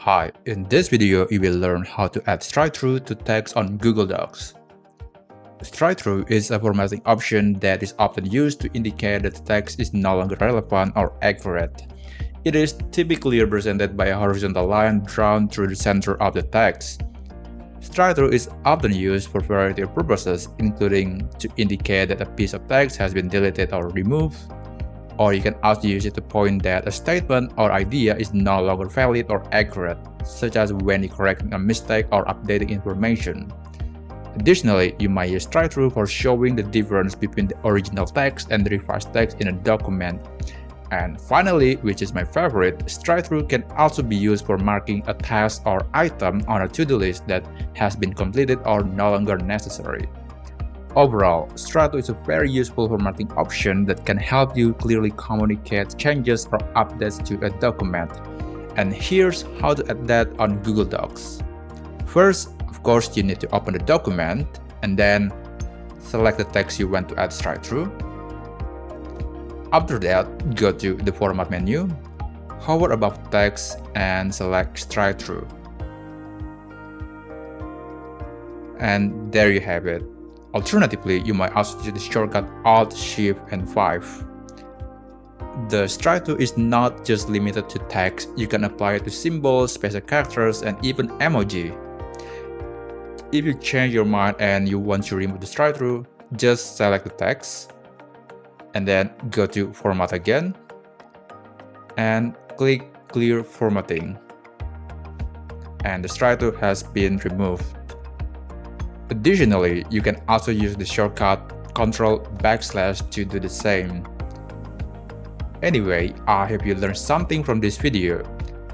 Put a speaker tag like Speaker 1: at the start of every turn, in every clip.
Speaker 1: Hi, in this video you will learn how to add strikethrough to text on Google Docs. Strikethrough is a formatting option that is often used to indicate that the text is no longer relevant or accurate. It is typically represented by a horizontal line drawn through the center of the text. Strikethrough is often used for a variety of purposes, including to indicate that a piece of text has been deleted or removed, or you can also use it to point that a statement or idea is no longer valid or accurate, such as when you're correcting a mistake or updating information. Additionally, you might use strikethrough for showing the difference between the original text and the revised text in a document. And finally, which is my favorite, strikethrough can also be used for marking a task or item on a to-do list that has been completed or no longer necessary. Overall, strikethrough is a very useful formatting option that can help you clearly communicate changes or updates to a document. And here's how to add that on Google Docs. First, of course, you need to open the document and then select the text you want to add strikethrough. After that, go to the Format menu, hover above text and select strikethrough. And there you have it. Alternatively, you might also use the shortcut Alt, Shift, and 5. The strikethrough is not just limited to text, you can apply it to symbols, special characters, and even emoji. If you change your mind and you want to remove the strikethrough, just select the text, and then go to Format again, and click Clear Formatting. And the strikethrough has been removed. Additionally, you can also use the shortcut Ctrl// to do the same. Anyway, I hope you learned something from this video.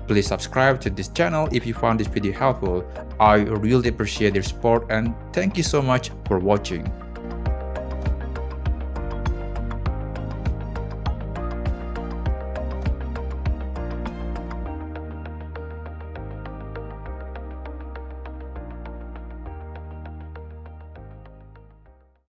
Speaker 1: Please subscribe to this channel if you found this video helpful. I really appreciate your support and thank you so much for watching.